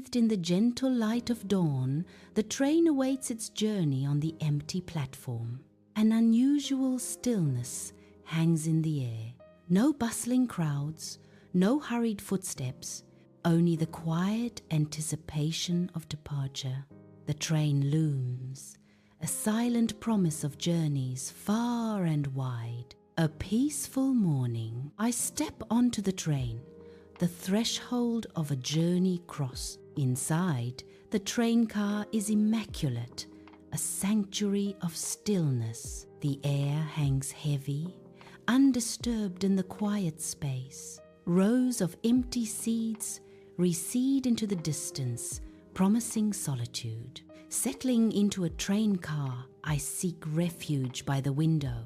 Bathed in the gentle light of dawn, the train awaits its journey on the empty platform. An unusual stillness hangs in the air. No bustling crowds, no hurried footsteps, only the quiet anticipation of departure. The train looms, a silent promise of journeys far and wide. A peaceful morning, I step onto the train, the threshold of a journey crossed. Inside, the train car is immaculate, a sanctuary of stillness. The air hangs heavy, undisturbed in the quiet space. Rows of empty seats recede into the distance, promising solitude. Settling into a train car, I seek refuge by the window,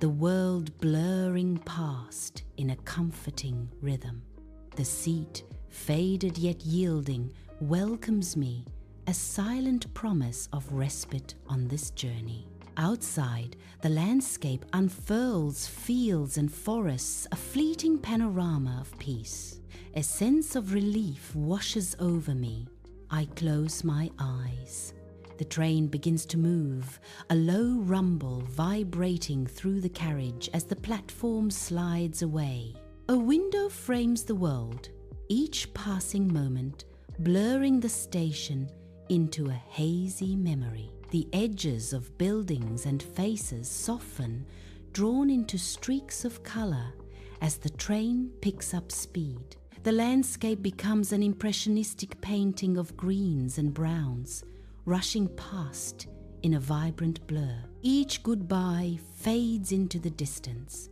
the world blurring past in a comforting rhythm. The seat, faded yet yielding, welcomes me, a silent promise of respite on this journey. Outside, the landscape unfurls fields and forests, a fleeting panorama of peace. A sense of relief washes over me. I close my eyes. The train begins to move, a low rumble vibrating through the carriage as the platform slides away. A window frames the world, each passing moment blurring the station into a hazy memory. The edges of buildings and faces soften, drawn into streaks of color as the train picks up speed. The landscape becomes an impressionistic painting of greens and browns, rushing past in a vibrant blur. Each goodbye fades into the distance,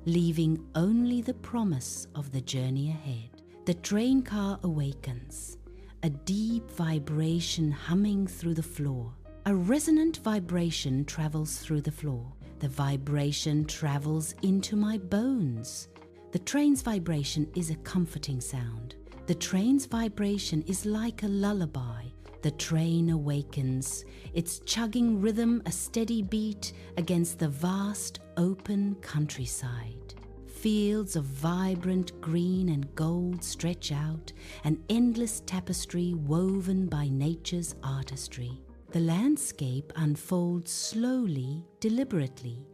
leaving only the promise of the journey ahead. The train car awakens, a deep vibration humming through the floor. A resonant vibration travels through the floor. The vibration travels into my bones. The train's vibration is a comforting sound. The train's vibration is like a lullaby. The train awakens, its chugging rhythm a steady beat against the vast open countryside. Fields of vibrant green and gold stretch out, an endless tapestry woven by nature's artistry. The landscape unfolds slowly, deliberately,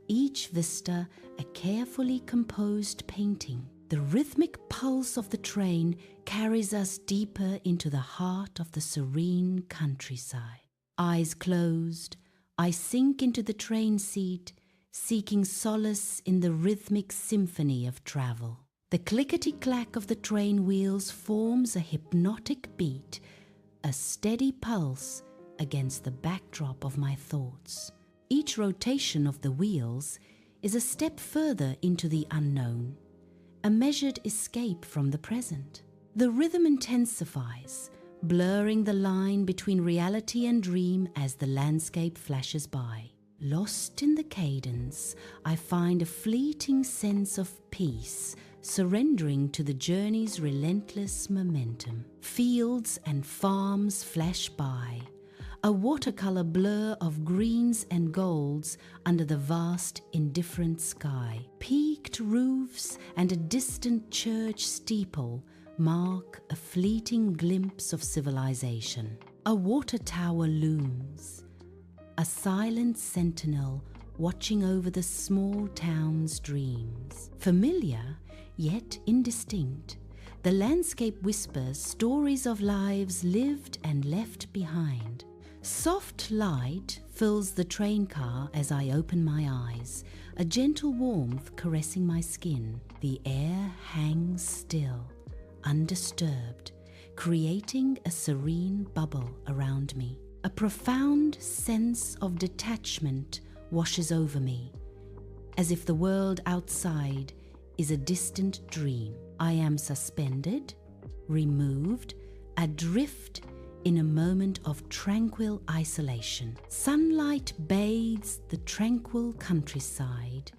each vista a carefully composed painting. The rhythmic pulse of the train carries us deeper into the heart of the serene countryside. Eyes closed, I sink into the train seat, seeking solace in the rhythmic symphony of travel. The clickety-clack of the train wheels forms a hypnotic beat, a steady pulse against the backdrop of my thoughts. Each rotation of the wheels is a step further into the unknown, a measured escape from the present. The rhythm intensifies, blurring the line between reality and dream as the landscape flashes by. Lost in the cadence, I find a fleeting sense of peace, surrendering to the journey's relentless momentum. Fields and farms flash by, a watercolor blur of greens and golds under the vast, indifferent sky. Peaked roofs and a distant church steeple mark a fleeting glimpse of civilization. A water tower looms, a silent sentinel watching over the small town's dreams. Familiar, yet indistinct, the landscape whispers stories of lives lived and left behind. Soft light fills the train car as I open my eyes, a gentle warmth caressing my skin. The air hangs still, undisturbed, creating a serene bubble around me. A profound sense of detachment washes over me, as if the world outside is a distant dream. I am suspended, removed, adrift in a moment of tranquil isolation. Sunlight bathes the tranquil countryside,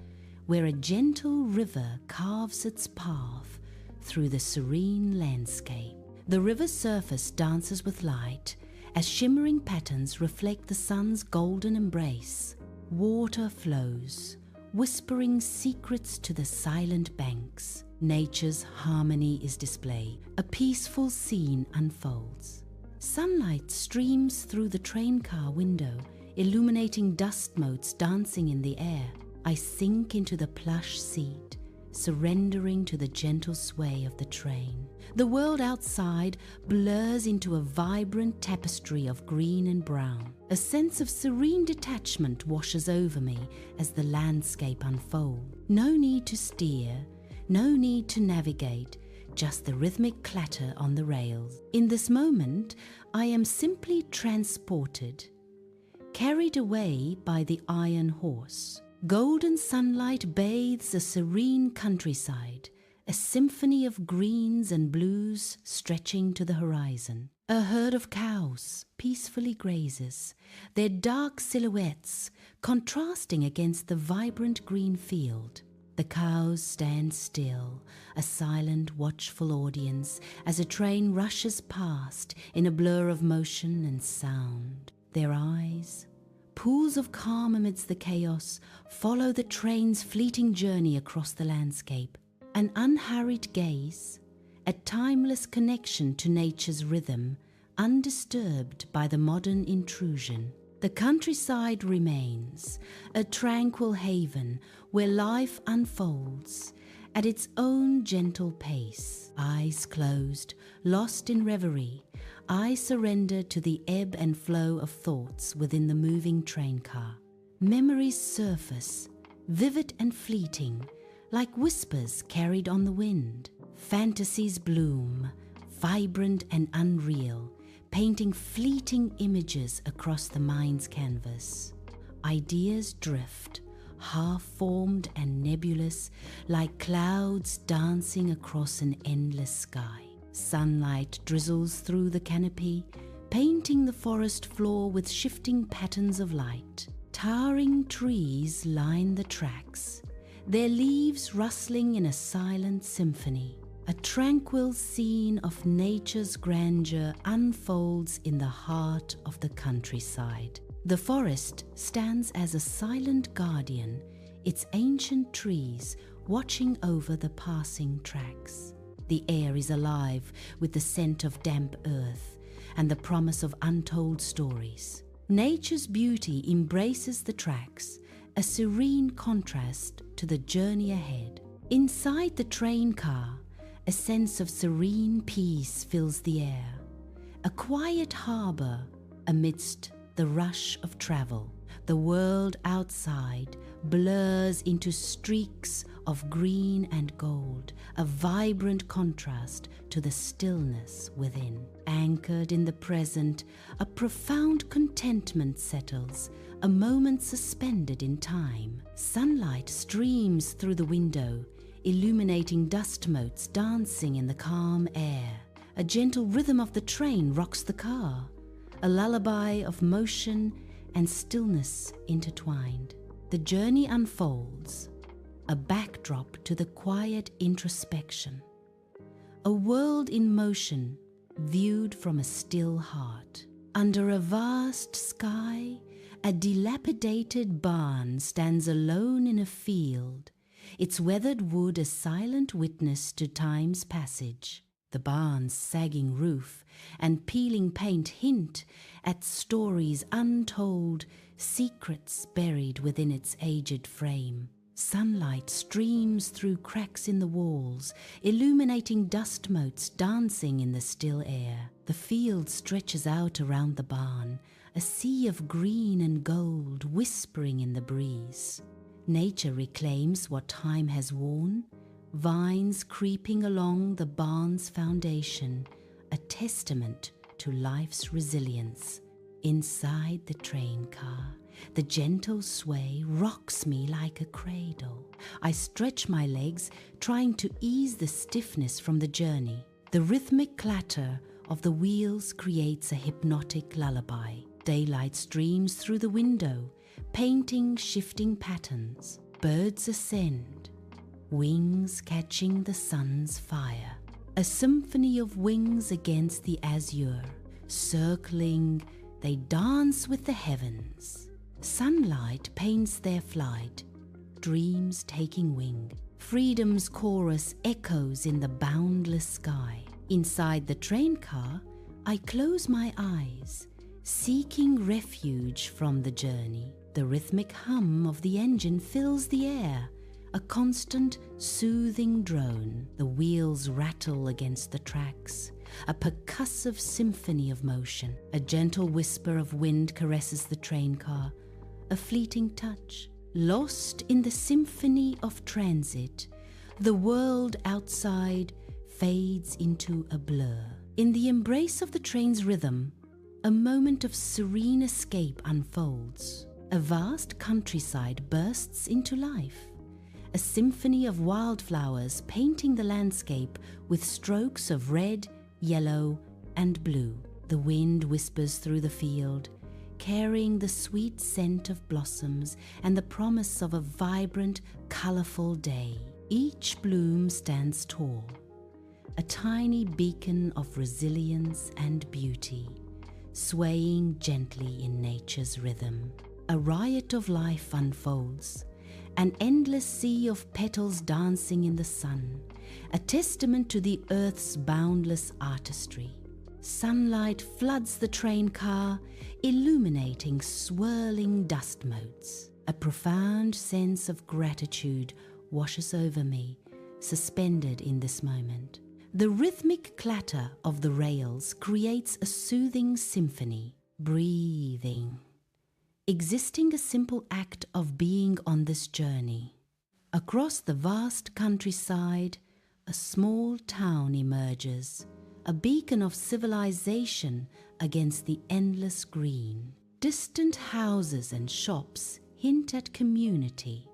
where a gentle river carves its path through the serene landscape. The river's surface dances with light as shimmering patterns reflect the sun's golden embrace. Water flows, whispering secrets to the silent banks. Nature's harmony is displayed. A peaceful scene unfolds. Sunlight streams through the train car window, illuminating dust motes dancing in the air. I sink into the plush seat, surrendering to the gentle sway of the train. The world outside blurs into a vibrant tapestry of green and brown. A sense of serene detachment washes over me as the landscape unfolds. No need to steer, no need to navigate, just the rhythmic clatter on the rails. In this moment, I am simply transported, carried away by the iron horse. Golden sunlight bathes a serene countryside, a symphony of greens and blues stretching to the horizon. A herd of cows peacefully grazes, their dark silhouettes contrasting against the vibrant green field. The cows stand still, a silent, watchful audience as a train rushes past in a blur of motion and sound. Their eyes, pools of calm amidst the chaos, follow the train's fleeting journey across the landscape. An unhurried gaze, a timeless connection to nature's rhythm, undisturbed by the modern intrusion. The countryside remains, a tranquil haven where life unfolds at its own gentle pace. Eyes closed, lost in reverie, I surrender to the ebb and flow of thoughts within the moving train car. Memories surface, vivid and fleeting, like whispers carried on the wind. Fantasies bloom, vibrant and unreal, painting fleeting images across the mind's canvas. Ideas drift, half-formed and nebulous, like clouds dancing across an endless sky. Sunlight drizzles through the canopy, painting the forest floor with shifting patterns of light. Towering trees line the tracks, their leaves rustling in a silent symphony. A tranquil scene of nature's grandeur unfolds in the heart of the countryside. The forest stands as a silent guardian, its ancient trees watching over the passing tracks. The air is alive with the scent of damp earth and the promise of untold stories. Nature's beauty embraces the tracks, a serene contrast to the journey ahead. Inside the train car, a sense of serene peace fills the air. A quiet harbor amidst the rush of travel. The world outside blurs into streaks of green and gold, a vibrant contrast to the stillness within. Anchored in the present, a profound contentment settles, a moment suspended in time. Sunlight streams through the window, illuminating dust motes dancing in the calm air. A gentle rhythm of the train rocks the car, a lullaby of motion and stillness intertwined. The journey unfolds, a backdrop to the quiet introspection. A world in motion viewed from a still heart. Under a vast sky, a dilapidated barn stands alone in a field, its weathered wood a silent witness to time's passage. The barn's sagging roof and peeling paint hint at stories untold, secrets buried within its aged frame. Sunlight streams through cracks in the walls, illuminating dust motes dancing in the still air. The field stretches out around the barn, a sea of green and gold whispering in the breeze. Nature reclaims what time has worn, vines creeping along the barn's foundation, a testament to life's resilience. Inside the train car, the gentle sway rocks me like a cradle. I stretch my legs, trying to ease the stiffness from the journey. The rhythmic clatter of the wheels creates a hypnotic lullaby. Daylight streams through the window, painting shifting patterns. Birds ascend, wings catching the sun's fire. A symphony of wings against the azure. Circling, they dance with the heavens. Sunlight paints their flight, dreams taking wing. Freedom's chorus echoes in the boundless sky. Inside the train car, I close my eyes, seeking refuge from the journey. The rhythmic hum of the engine fills the air, a constant, soothing drone. The wheels rattle against the tracks, a percussive symphony of motion. A gentle whisper of wind caresses the train car, a fleeting touch. Lost in the symphony of transit, the world outside fades into a blur. In the embrace of the train's rhythm, a moment of serene escape unfolds. A vast countryside bursts into life, a symphony of wildflowers painting the landscape with strokes of red, yellow, and blue. The wind whispers through the field, carrying the sweet scent of blossoms and the promise of a vibrant, colorful day. Each bloom stands tall, a tiny beacon of resilience and beauty, swaying gently in nature's rhythm. A riot of life unfolds, an endless sea of petals dancing in the sun, a testament to the earth's boundless artistry. Sunlight floods the train car, illuminating swirling dust motes. A profound sense of gratitude washes over me, suspended in this moment. The rhythmic clatter of the rails creates a soothing symphony. Breathing. Existing a simple act of being on this journey. Across the vast countryside, a small town emerges, a beacon of civilization against the endless green. Distant houses and shops hint at community,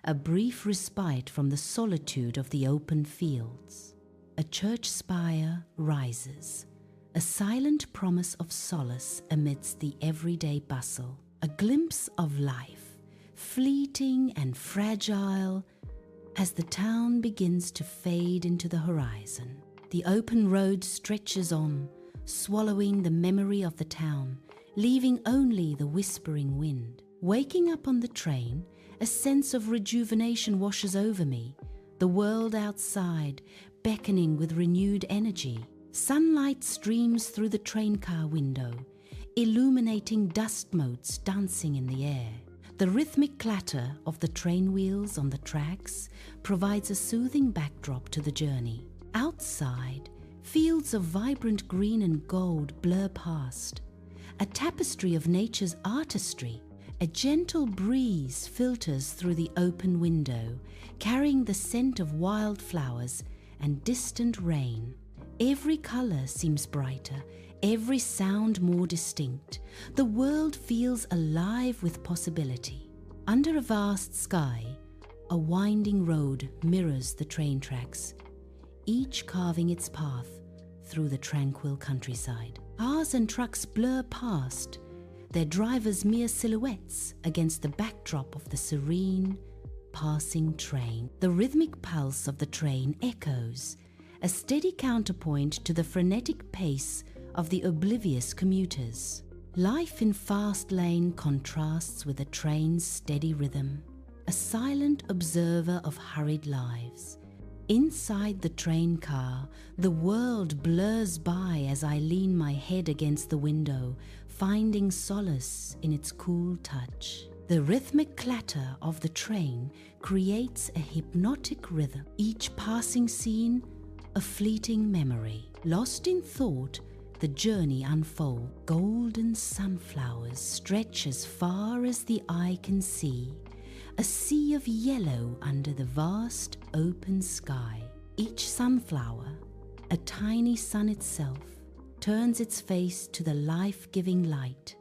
a brief respite from the solitude of the open fields. A church spire rises, a silent promise of solace amidst the everyday bustle. A glimpse of life, fleeting and fragile, as the town begins to fade into the horizon. The open road stretches on, swallowing the memory of the town, leaving only the whispering wind. Waking up on the train, a sense of rejuvenation washes over me, the world outside beckoning with renewed energy. Sunlight streams through the train car window, illuminating dust motes dancing in the air. The rhythmic clatter of the train wheels on the tracks provides a soothing backdrop to the journey. Outside, fields of vibrant green and gold blur past, a tapestry of nature's artistry. A gentle breeze filters through the open window, carrying the scent of wildflowers and distant rain. Every color seems brighter, every sound more distinct. The world feels alive with possibility. Under a vast sky, a winding road mirrors the train tracks, each carving its path through the tranquil countryside. Cars and trucks blur past, their drivers mere silhouettes against the backdrop of the serene, passing train. The rhythmic pulse of the train echoes, a steady counterpoint to the frenetic pace of the oblivious commuters. Life in fast lane contrasts with the train's steady rhythm, a silent observer of hurried lives. Inside the train car, the world blurs by as I lean my head against the window, finding solace in its cool touch. The rhythmic clatter of the train creates a hypnotic rhythm, each passing scene a fleeting memory. Lost in thought, the journey unfolds. Golden sunflowers stretch as far as the eye can see, a sea of yellow under the vast open sky. Each sunflower, a tiny sun itself, turns its face to the life-giving light,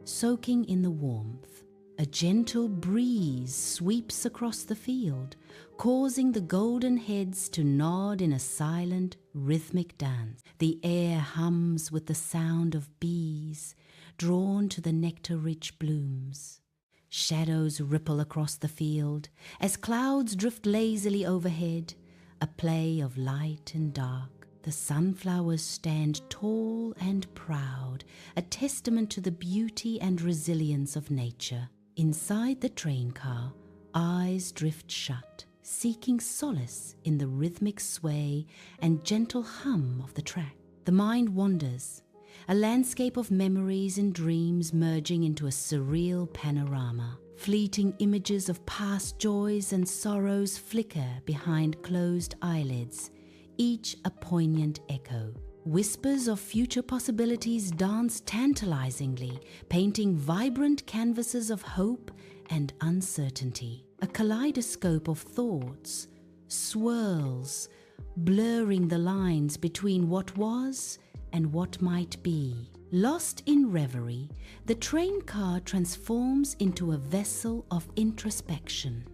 soaking in the warmth. A gentle breeze sweeps across the field, causing the golden heads to nod in a silent, rhythmic dance. The air hums with the sound of bees drawn to the nectar-rich blooms. Shadows ripple across the field as clouds drift lazily overhead, a play of light and dark. The sunflowers stand tall and proud, a testament to the beauty and resilience of nature. Inside the train car, Eyes drift shut, seeking solace in the rhythmic sway and gentle hum of the track. The mind wanders, a landscape of memories and dreams merging into a surreal panorama. Fleeting images of past joys and sorrows flicker behind closed eyelids, each a poignant echo. Whispers of future possibilities dance tantalizingly, painting vibrant canvases of hope and uncertainty. A kaleidoscope of thoughts swirls, blurring the lines between what was and what might be. Lost in reverie, the train car transforms into a vessel of introspection,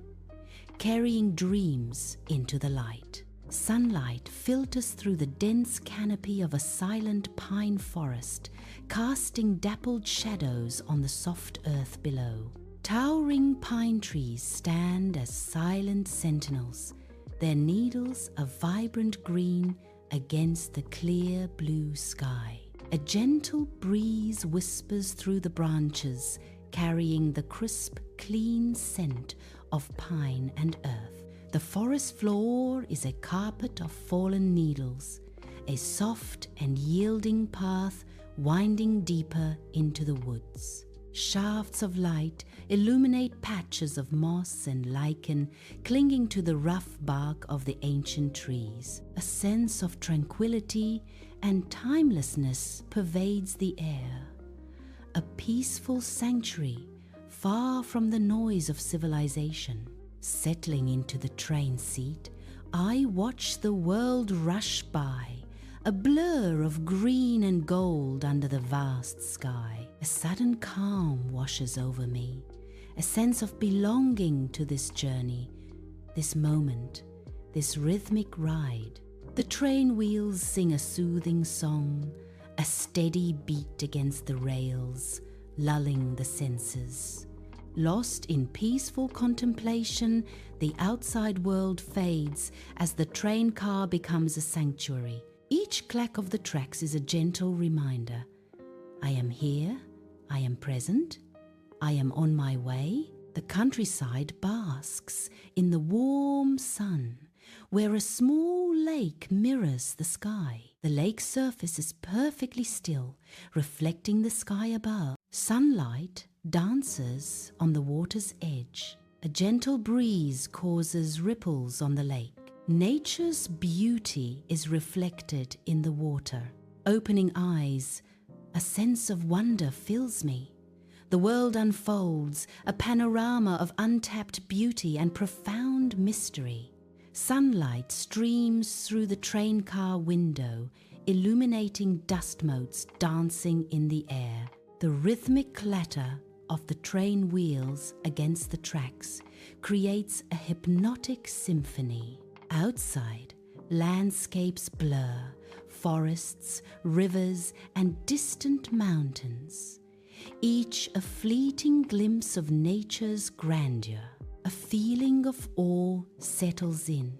carrying dreams into the light. Sunlight filters through the dense canopy of a silent pine forest, casting dappled shadows on the soft earth below. Towering pine trees stand as silent sentinels, their needles a vibrant green against the clear blue sky. A gentle breeze whispers through the branches, carrying the crisp, clean scent of pine and earth. The forest floor is a carpet of fallen needles, a soft and yielding path winding deeper into the woods. Shafts of light illuminate patches of moss and lichen clinging to the rough bark of the ancient trees. A sense of tranquility and timelessness pervades the air. A peaceful sanctuary far from the noise of civilization. Settling into the train seat, I watch the world rush by, a blur of green and gold under the vast sky. A sudden calm washes over me, a sense of belonging to this journey, this moment, this rhythmic ride. The train wheels sing a soothing song, a steady beat against the rails, lulling the senses. Lost in peaceful contemplation, the outside world fades as the train car becomes a sanctuary. Each clack of the tracks is a gentle reminder. I am here, I am present, I am on my way. The countryside basks in the warm sun, where a small lake mirrors the sky. The lake's surface is perfectly still, reflecting the sky above. Sunlight dances on the water's edge. A gentle breeze causes ripples on the lake. Nature's beauty is reflected in the water. Opening eyes, a sense of wonder fills me. The world unfolds, a panorama of untapped beauty and profound mystery. Sunlight streams through the train car window, illuminating dust motes dancing in the air. The rhythmic clatter of the train wheels against the tracks creates a hypnotic symphony. Outside, landscapes blur, forests, rivers, and distant mountains, each a fleeting glimpse of nature's grandeur. A feeling of awe settles in,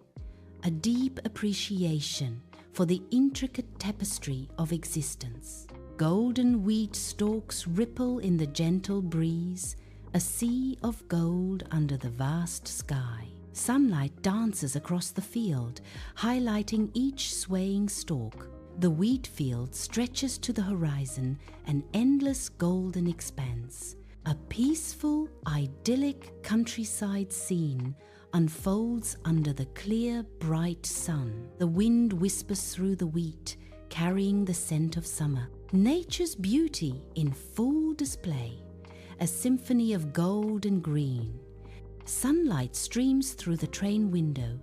a deep appreciation for the intricate tapestry of existence. Golden wheat stalks ripple in the gentle breeze, a sea of gold under the vast sky. Sunlight dances across the field, highlighting each swaying stalk. The wheat field stretches to the horizon, an endless golden expanse. A peaceful, idyllic countryside scene unfolds under the clear, bright sun. The wind whispers through the wheat, carrying the scent of summer. Nature's beauty in full display, a symphony of gold and green. Sunlight streams through the train window,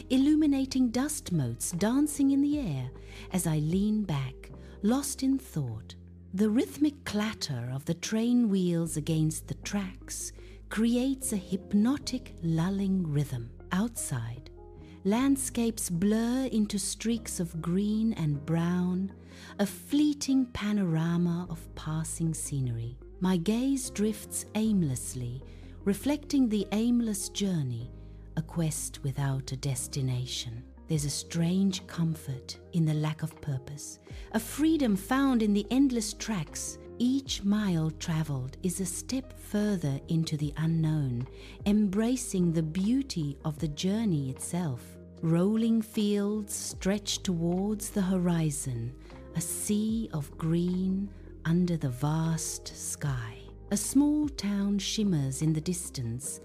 illuminating dust motes dancing in the air as I lean back, lost in thought. The rhythmic clatter of the train wheels against the tracks creates a hypnotic, lulling rhythm. Outside, landscapes blur into streaks of green and brown, a fleeting panorama of passing scenery. My gaze drifts aimlessly, reflecting the aimless journey, a quest without a destination. There's a strange comfort in the lack of purpose, a freedom found in the endless tracks. Each mile traveled is a step further into the unknown, embracing the beauty of the journey itself. Rolling fields stretch towards the horizon, a sea of green under the vast sky. A small town shimmers in the distance,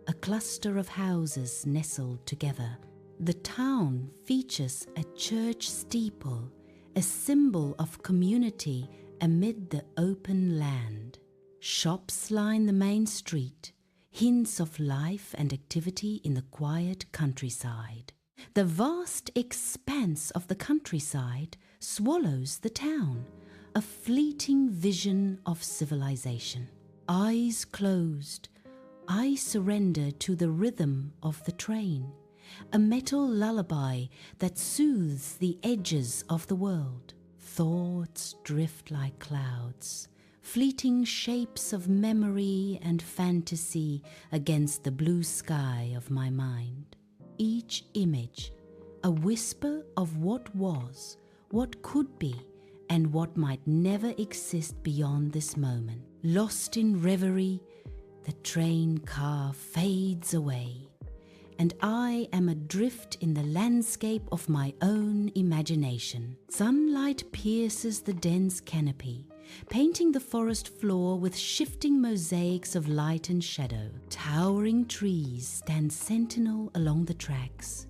a cluster of houses nestled together. The town features a church steeple, a symbol of community amid the open land. Shops line the main street, hints of life and activity in the quiet countryside. The vast expanse of the countryside swallows the town, a fleeting vision of civilization. Eyes closed, I surrender to the rhythm of the train, a metal lullaby that soothes the edges of the world. Thoughts drift like clouds, fleeting shapes of memory and fantasy against the blue sky of my mind. Each image, a whisper of what was, what could be, and what might never exist beyond this moment. Lost in reverie, the train car fades away, and I am adrift in the landscape of my own imagination. Sunlight pierces the dense canopy, painting the forest floor with shifting mosaics of light and shadow. Towering trees stand sentinel along the tracks,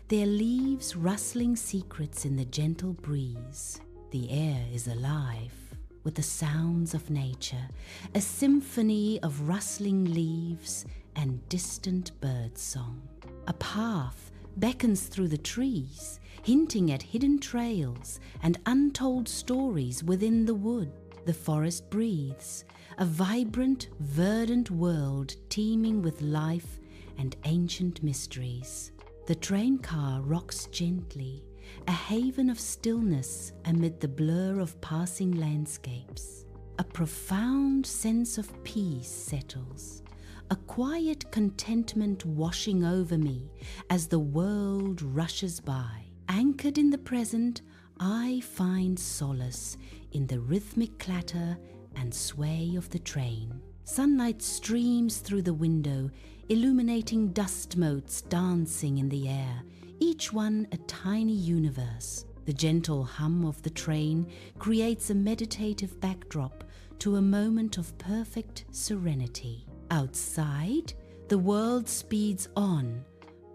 their leaves rustling secrets in the gentle breeze. The air is alive with the sounds of nature, a symphony of rustling leaves and distant bird song. A path beckons through the trees, hinting at hidden trails and untold stories within the wood. The forest breathes, a vibrant, verdant world teeming with life and ancient mysteries. The train car rocks gently, a haven of stillness amid the blur of passing landscapes. A profound sense of peace settles, a quiet contentment washing over me as the world rushes by. Anchored in the present, I find solace in the rhythmic clatter and sway of the train. Sunlight streams through the window, illuminating dust motes dancing in the air, each one a tiny universe. The gentle hum of the train creates a meditative backdrop to a moment of perfect serenity. Outside, the world speeds on,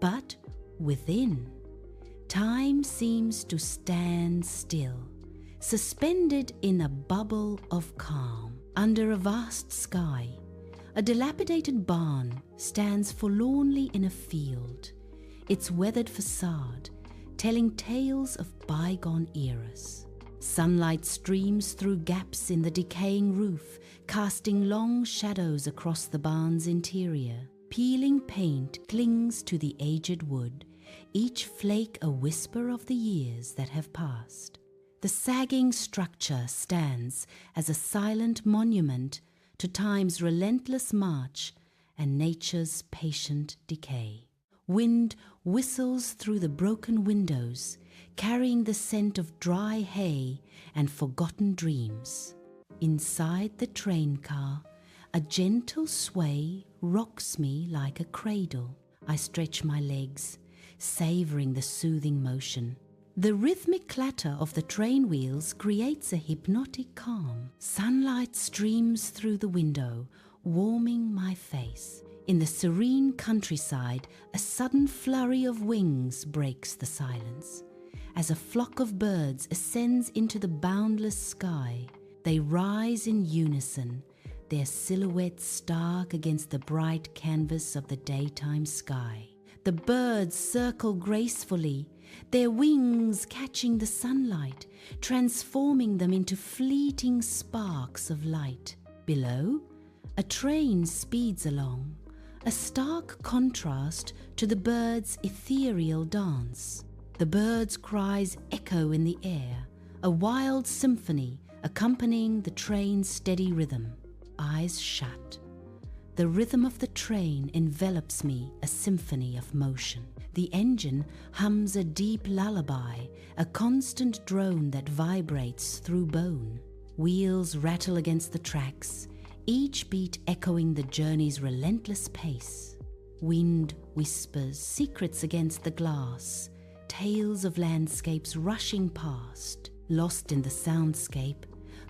but within, time seems to stand still, suspended in a bubble of calm. Under a vast sky, a dilapidated barn stands forlornly in a field, its weathered facade telling tales of bygone eras. Sunlight streams through gaps in the decaying roof, casting long shadows across the barn's interior. Peeling paint clings to the aged wood, each flake a whisper of the years that have passed. The sagging structure stands as a silent monument to time's relentless march and nature's patient decay. Wind whistles through the broken windows, carrying the scent of dry hay and forgotten dreams. Inside the train car, a gentle sway rocks me like a cradle. I stretch my legs, savoring the soothing motion. The rhythmic clatter of the train wheels creates a hypnotic calm. Sunlight streams through the window, warming my face. In the serene countryside, a sudden flurry of wings breaks the silence. As a flock of birds ascends into the boundless sky, they rise in unison, their silhouettes stark against the bright canvas of the daytime sky. The birds circle gracefully, their wings catching the sunlight, transforming them into fleeting sparks of light. Below, a train speeds along, a stark contrast to the birds' ethereal dance. The birds' cries echo in the air, a wild symphony accompanying the train's steady rhythm. Eyes shut. The rhythm of the train envelops me, a symphony of motion. The engine hums a deep lullaby, a constant drone that vibrates through bone. Wheels rattle against the tracks, each beat echoing the journey's relentless pace. Wind whispers secrets against the glass, tales of landscapes rushing past. Lost in the soundscape,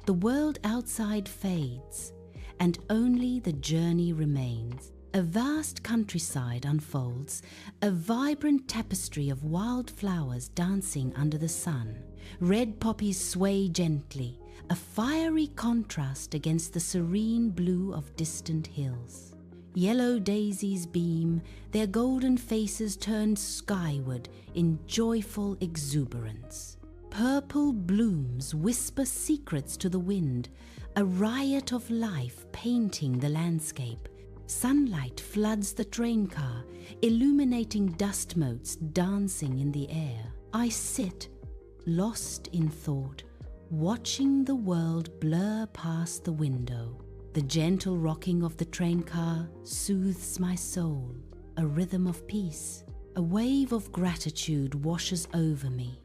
the world outside fades, and only the journey remains. A vast countryside unfolds, a vibrant tapestry of wild flowers dancing under the sun. Red poppies sway gently, a fiery contrast against the serene blue of distant hills. Yellow daisies beam, their golden faces turned skyward in joyful exuberance. Purple blooms whisper secrets to the wind, a riot of life painting the landscape. Sunlight floods the train car, illuminating dust motes dancing in the air. I sit, lost in thought, watching the world blur past the window. The gentle rocking of the train car soothes my soul, a rhythm of peace. A wave of gratitude washes over me,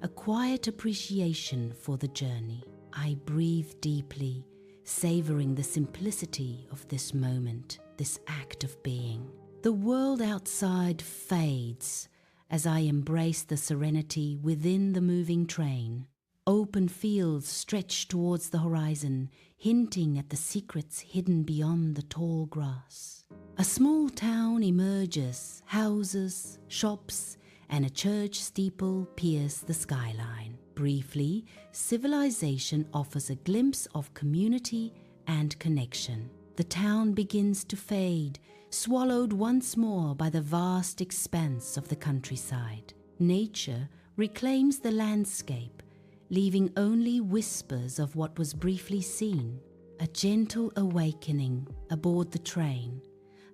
a quiet appreciation for the journey. I breathe deeply, savoring the simplicity of this moment, this act of being. The world outside fades as I embrace the serenity within the moving train. Open fields stretch towards the horizon, hinting at the secrets hidden beyond the tall grass. A small town emerges, houses, shops, and a church steeple pierce the skyline. Briefly, civilization offers a glimpse of community and connection. The town begins to fade, swallowed once more by the vast expanse of the countryside. Nature reclaims the landscape, leaving only whispers of what was briefly seen. A gentle awakening aboard the train,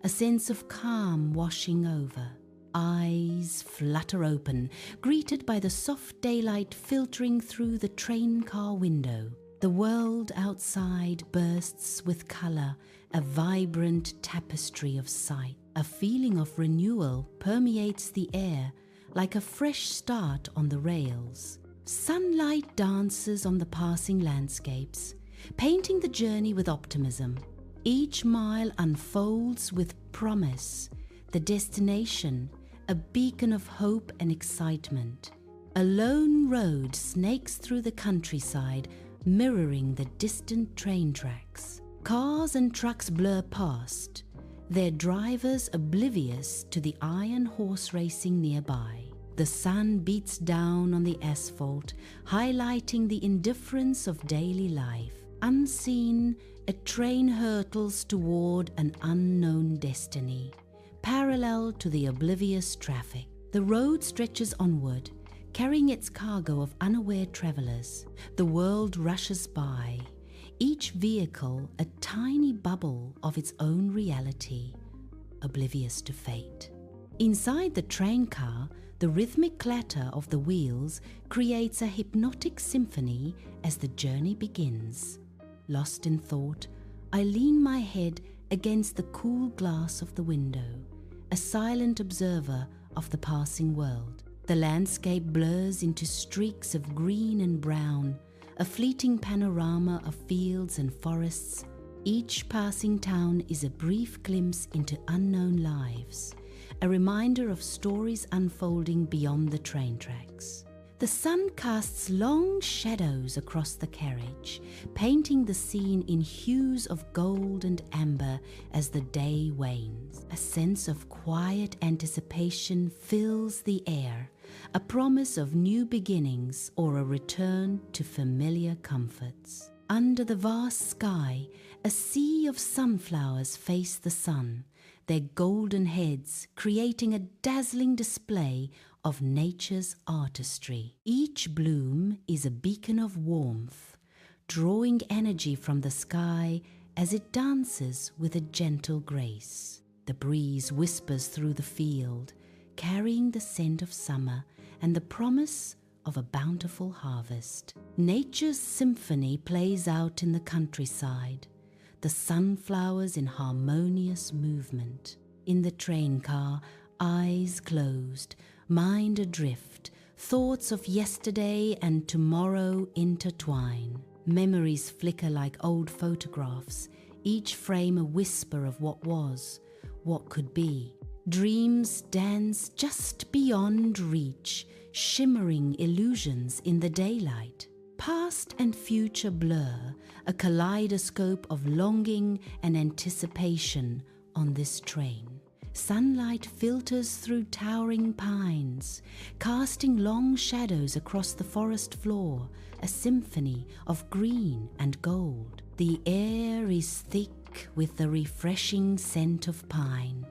a sense of calm washing over. Eyes flutter open, greeted by the soft daylight filtering through the train car window. The world outside bursts with color, a vibrant tapestry of sight. A feeling of renewal permeates the air, like a fresh start on the rails. Sunlight dances on the passing landscapes, painting the journey with optimism. Each mile unfolds with promise, the destination, a beacon of hope and excitement. A lone road snakes through the countryside, mirroring the distant train tracks. Cars and trucks blur past, their drivers oblivious to the iron horse racing nearby. The sun beats down on the asphalt, highlighting the indifference of daily life. Unseen, a train hurtles toward an unknown destiny, parallel to the oblivious traffic. The road stretches onward, carrying its cargo of unaware travelers. The world rushes by, each vehicle a tiny bubble of its own reality, oblivious to fate. Inside the train car, the rhythmic clatter of the wheels creates a hypnotic symphony as the journey begins. Lost in thought, I lean my head against the cool glass of the window, a silent observer of the passing world. The landscape blurs into streaks of green and brown, a fleeting panorama of fields and forests. Each passing town is a brief glimpse into unknown lives, a reminder of stories unfolding beyond the train tracks. The sun casts long shadows across the carriage, painting the scene in hues of gold and amber as the day wanes. A sense of quiet anticipation fills the air, a promise of new beginnings or a return to familiar comforts. Under the vast sky, a sea of sunflowers face the sun, their golden heads creating a dazzling display of nature's artistry. Each bloom is a beacon of warmth, drawing energy from the sky as it dances with a gentle grace. The breeze whispers through the field, carrying the scent of summer and the promise of a bountiful harvest. Nature's symphony plays out in the countryside, the sunflowers in harmonious movement. In the train car, eyes closed, mind adrift, thoughts of yesterday and tomorrow intertwine. Memories flicker like old photographs, each frame a whisper of what was, what could be. Dreams dance just beyond reach, shimmering illusions in the daylight. Past and future blur, a kaleidoscope of longing and anticipation on this train. Sunlight filters through towering pines, casting long shadows across the forest floor, a symphony of green and gold. The air is thick with the refreshing scent of pine,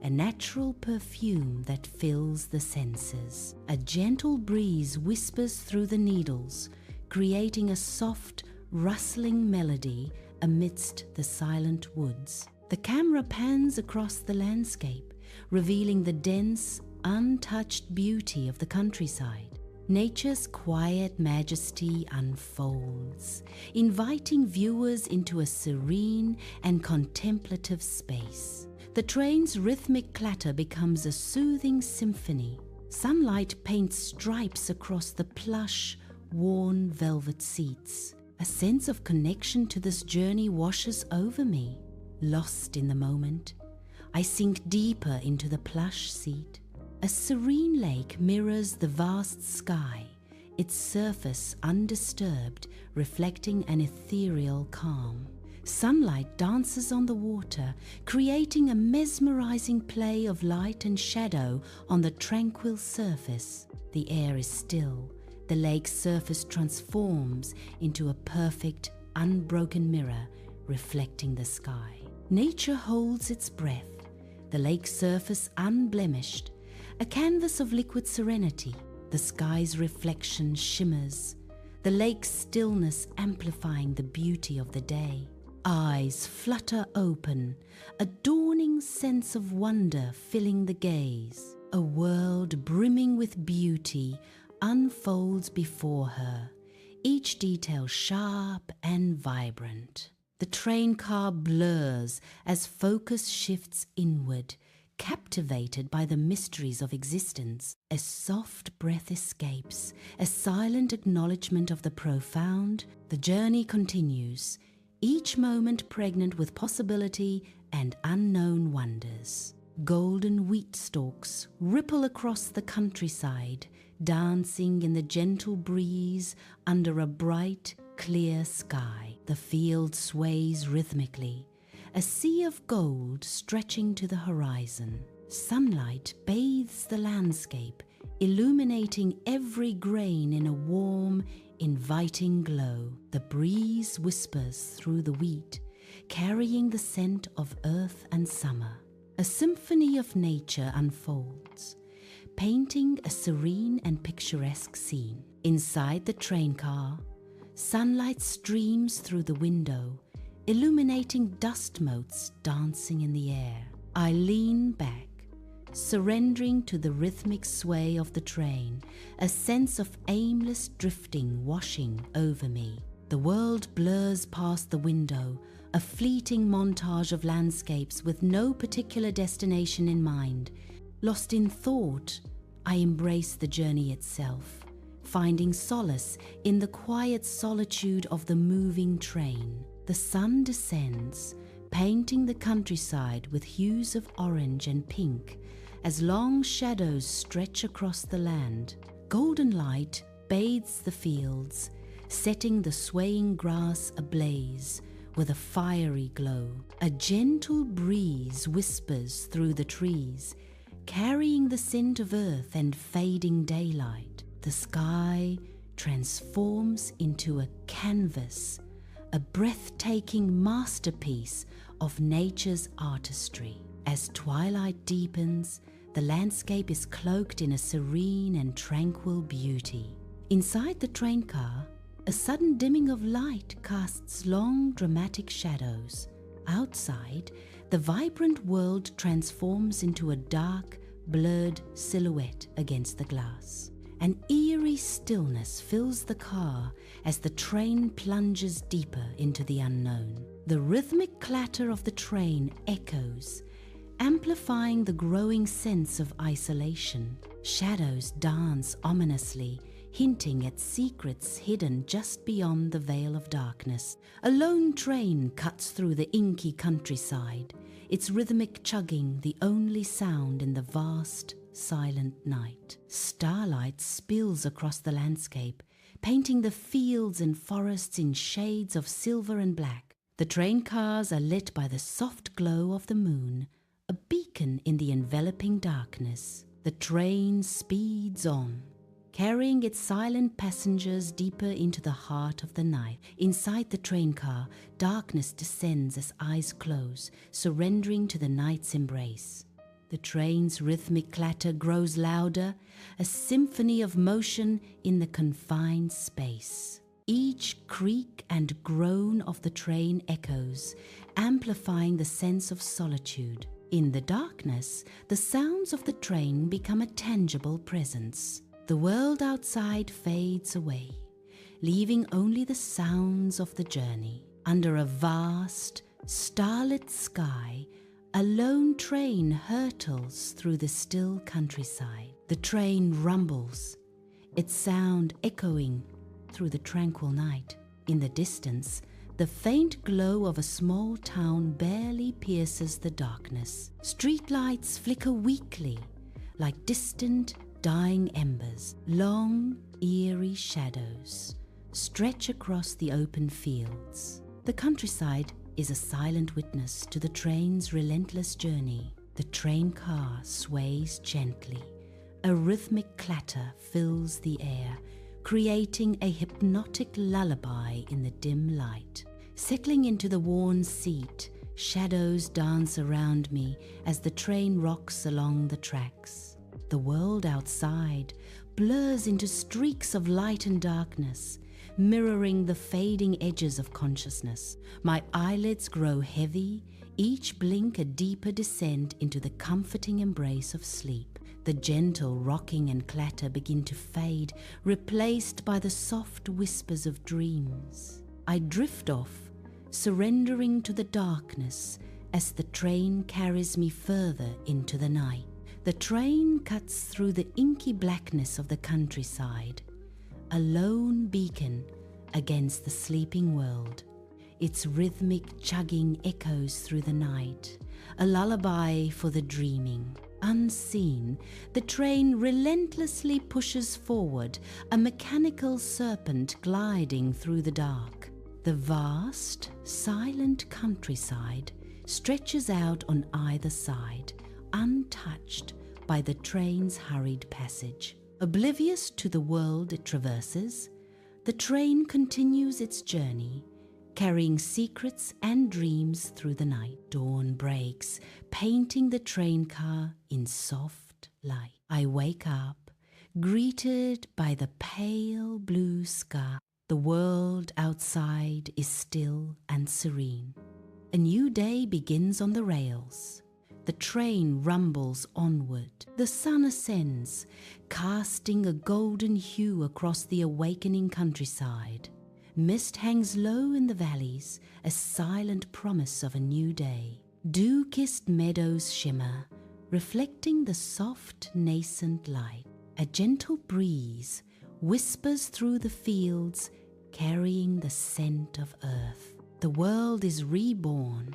a natural perfume that fills the senses. A gentle breeze whispers through the needles, creating a soft, rustling melody amidst the silent woods. The camera pans across the landscape, revealing the dense, untouched beauty of the countryside. Nature's quiet majesty unfolds, inviting viewers into a serene and contemplative space. The train's rhythmic clatter becomes a soothing symphony. Sunlight paints stripes across the plush, worn velvet seats. A sense of connection to this journey washes over me. Lost in the moment, I sink deeper into the plush seat. A serene lake mirrors the vast sky, its surface undisturbed, reflecting an ethereal calm. Sunlight dances on the water, creating a mesmerizing play of light and shadow on the tranquil surface. The air is still. The lake's surface transforms into a perfect, unbroken mirror, reflecting the sky. Nature holds its breath, the lake's surface unblemished, a canvas of liquid serenity. The sky's reflection shimmers, the lake's stillness amplifying the beauty of the day. Eyes flutter open, a dawning sense of wonder filling the gaze. A world brimming with beauty unfolds before her, each detail sharp and vibrant. The train car blurs as focus shifts inward, captivated by the mysteries of existence. A soft breath escapes, a silent acknowledgement of the profound. The journey continues, each moment pregnant with possibility and unknown wonders. Golden wheat stalks ripple across the countryside, dancing in the gentle breeze under a bright, clear sky. The field sways rhythmically, a sea of gold stretching to the horizon. Sunlight bathes the landscape, illuminating every grain in a warm, inviting glow. The breeze whispers through the wheat, carrying the scent of earth and summer. A symphony of nature unfolds, painting a serene and picturesque scene. Inside the train car, sunlight streams through the window, illuminating dust motes dancing in the air. I lean back, surrendering to the rhythmic sway of the train, a sense of aimless drifting washing over me. The world blurs past the window, a fleeting montage of landscapes with no particular destination in mind. Lost in thought, I embrace the journey itself, finding solace in the quiet solitude of the moving train. The sun descends, painting the countryside with hues of orange and pink as long shadows stretch across the land. Golden light bathes the fields, setting the swaying grass ablaze with a fiery glow. A gentle breeze whispers through the trees, carrying the scent of earth and fading daylight. The sky transforms into a canvas, a breathtaking masterpiece of nature's artistry. As twilight deepens, the landscape is cloaked in a serene and tranquil beauty. Inside the train car, a sudden dimming of light casts long, dramatic shadows. Outside, the vibrant world transforms into a dark, blurred silhouette against the glass. An eerie stillness fills the car as the train plunges deeper into the unknown. The rhythmic clatter of the train echoes, amplifying the growing sense of isolation. Shadows dance ominously, hinting at secrets hidden just beyond the veil of darkness. A lone train cuts through the inky countryside, its rhythmic chugging the only sound in the vast, silent night. Starlight spills across the landscape, painting the fields and forests in shades of silver and black. The train cars are lit by the soft glow of the moon, a beacon in the enveloping darkness. The train speeds on, carrying its silent passengers deeper into the heart of the night. Inside the train car, darkness descends as eyes close, surrendering to the night's embrace. The train's rhythmic clatter grows louder, a symphony of motion in the confined space. Each creak and groan of the train echoes, amplifying the sense of solitude. In the darkness, the sounds of the train become a tangible presence. The world outside fades away, leaving only the sounds of the journey. Under a vast, starlit sky, a lone train hurtles through the still countryside. The train rumbles, its sound echoing through the tranquil night. In the distance, the faint glow of a small town barely pierces the darkness. Streetlights flicker weakly, like distant, dying embers. Long, eerie shadows stretch across the open fields. The countryside is a silent witness to the train's relentless journey. The train car sways gently. A rhythmic clatter fills the air, creating a hypnotic lullaby in the dim light. Settling into the worn seat, shadows dance around me as the train rocks along the tracks. The world outside blurs into streaks of light and darkness, mirroring the fading edges of consciousness. My eyelids grow heavy, each blink a deeper descent into the comforting embrace of sleep. The gentle rocking and clatter begin to fade, replaced by the soft whispers of dreams. I drift off, surrendering to the darkness as the train carries me further into the night. The train cuts through the inky blackness of the countryside, a lone beacon against the sleeping world. Its rhythmic chugging echoes through the night, a lullaby for the dreaming. Unseen, the train relentlessly pushes forward, a mechanical serpent gliding through the dark. The vast, silent countryside stretches out on either side, untouched by the train's hurried passage. Oblivious to the world it traverses, the train continues its journey, carrying secrets and dreams through the night. Dawn breaks, painting the train car in soft light. I wake up, greeted by the pale blue sky. The world outside is still and serene. A new day begins on the rails. The train rumbles onward. The sun ascends, casting a golden hue across the awakening countryside. Mist hangs low in the valleys, a silent promise of a new day. Dew-kissed meadows shimmer, reflecting the soft, nascent light. A gentle breeze whispers through the fields, carrying the scent of earth. The world is reborn,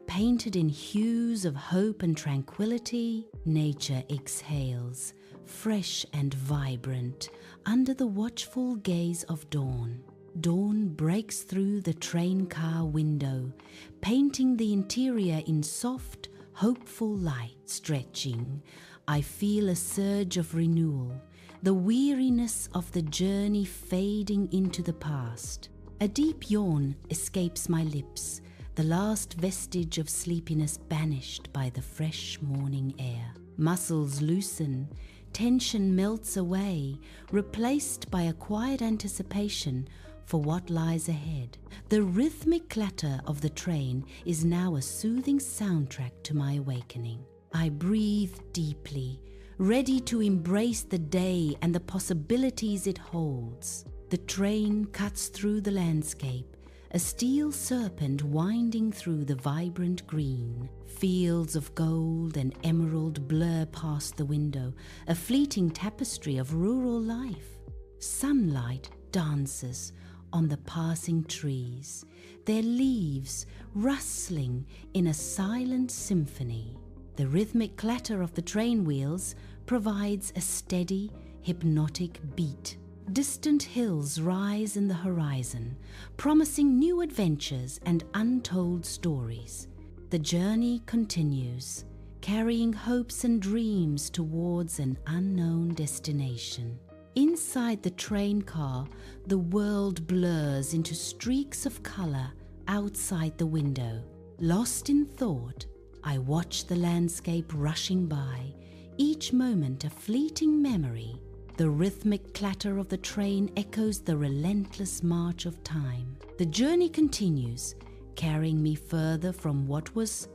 painted in hues of hope and tranquility. Nature exhales, fresh and vibrant, under the watchful gaze of dawn. Dawn breaks through the train car window, painting the interior in soft, hopeful light. Stretching, I feel a surge of renewal, the weariness of the journey fading into the past. A deep yawn escapes my lips, the last vestige of sleepiness banished by the fresh morning air. Muscles loosen, tension melts away, replaced by a quiet anticipation for what lies ahead. The rhythmic clatter of the train is now a soothing soundtrack to my awakening. I breathe deeply, ready to embrace the day and the possibilities it holds. The train cuts through the landscape, a steel serpent winding through the vibrant green. Fields of gold and emerald blur past the window, a fleeting tapestry of rural life. Sunlight dances on the passing trees, their leaves rustling in a silent symphony. The rhythmic clatter of the train wheels provides a steady, hypnotic beat. Distant hills rise in the horizon, promising new adventures and untold stories. The journey continues, carrying hopes and dreams towards an unknown destination. Inside the train car, the world blurs into streaks of color outside the window. Lost in thought, I watch the landscape rushing by, each moment a fleeting memory. The rhythmic clatter of the train echoes the relentless march of time. The journey continues, carrying me further from what was,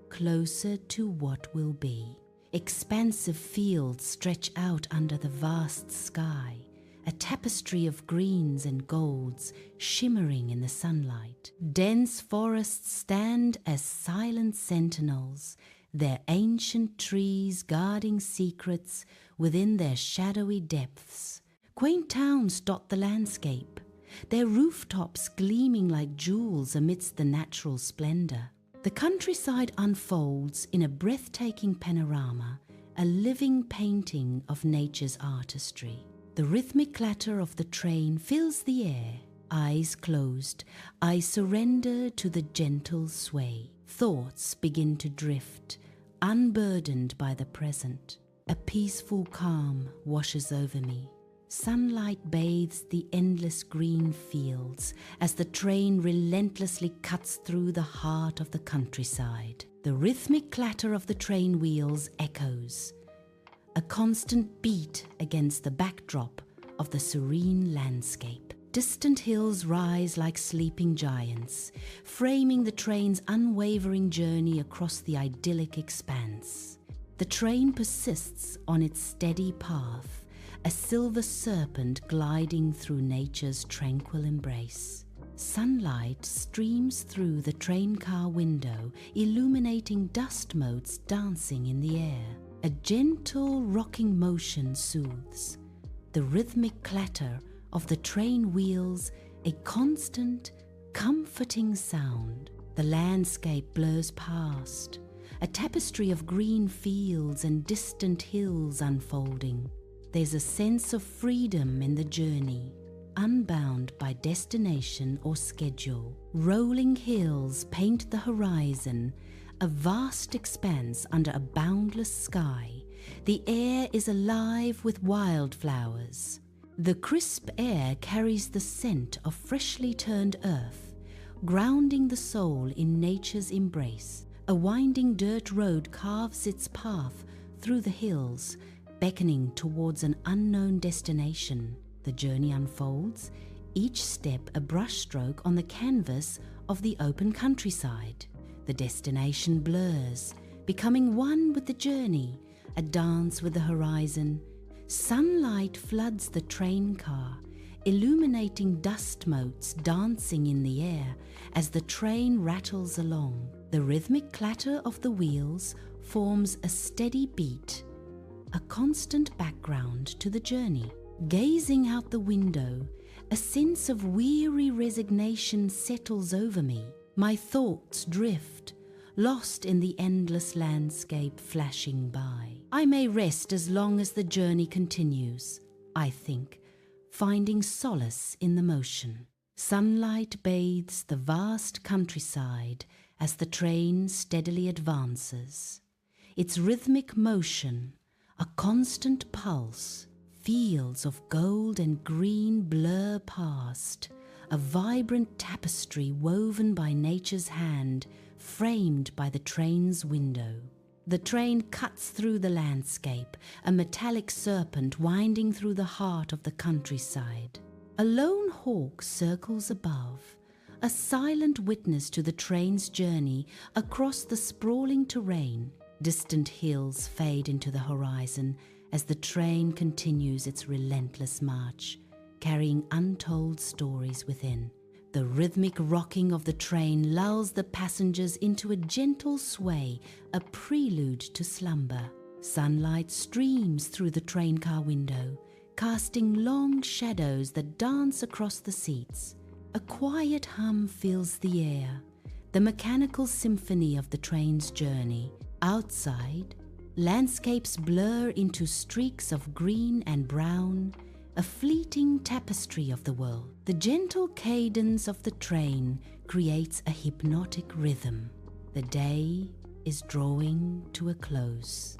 closer to what will be. Expansive fields stretch out under the vast sky, a tapestry of greens and golds shimmering in the sunlight. Dense forests stand as silent sentinels, their ancient trees guarding secrets within their shadowy depths. Quaint towns dot the landscape, their rooftops gleaming like jewels amidst the natural splendor. The countryside unfolds in a breathtaking panorama, a living painting of nature's artistry. The rhythmic clatter of the train fills the air. Eyes closed, I surrender to the gentle sway. Thoughts begin to drift, unburdened by the present. A peaceful calm washes over me. Sunlight bathes the endless green fields as the train relentlessly cuts through the heart of the countryside. The rhythmic clatter of the train wheels echoes, a constant beat against the backdrop of the serene landscape. Distant hills rise like sleeping giants, framing the train's unwavering journey across the idyllic expanse. The train persists on its steady path, a silver serpent gliding through nature's tranquil embrace. Sunlight streams through the train car window, illuminating dust motes dancing in the air. A gentle rocking motion soothes. The rhythmic clatter of the train wheels, a constant, comforting sound. The landscape blurs past, a tapestry of green fields and distant hills unfolding. There's a sense of freedom in the journey, unbound by destination or schedule. Rolling hills paint the horizon, a vast expanse under a boundless sky. The air is alive with wildflowers. The crisp air carries the scent of freshly turned earth, grounding the soul in nature's embrace. A winding dirt road carves its path through the hills, beckoning towards an unknown destination. The journey unfolds, each step a brushstroke on the canvas of the open countryside. The destination blurs, becoming one with the journey, a dance with the horizon. Sunlight floods the train car, illuminating dust motes dancing in the air as the train rattles along. The rhythmic clatter of the wheels forms a steady beat, a constant background to the journey. Gazing out the window, a sense of weary resignation settles over me. My thoughts drift, lost in the endless landscape flashing by. I may rest as long as the journey continues, I think, finding solace in the motion. Sunlight bathes the vast countryside as the train steadily advances. Its rhythmic motion, a constant pulse. Fields of gold and green blur past, a vibrant tapestry woven by nature's hand, framed by the train's window. The train cuts through the landscape, a metallic serpent winding through the heart of the countryside. A lone hawk circles above, a silent witness to the train's journey across the sprawling terrain. Distant hills fade into the horizon as the train continues its relentless march, carrying untold stories within. The rhythmic rocking of the train lulls the passengers into a gentle sway, a prelude to slumber. Sunlight streams through the train car window, casting long shadows that dance across the seats. A quiet hum fills the air, the mechanical symphony of the train's journey. Outside, landscapes blur into streaks of green and brown, a fleeting tapestry of the world. The gentle cadence of the train creates a hypnotic rhythm. The day is drawing to a close.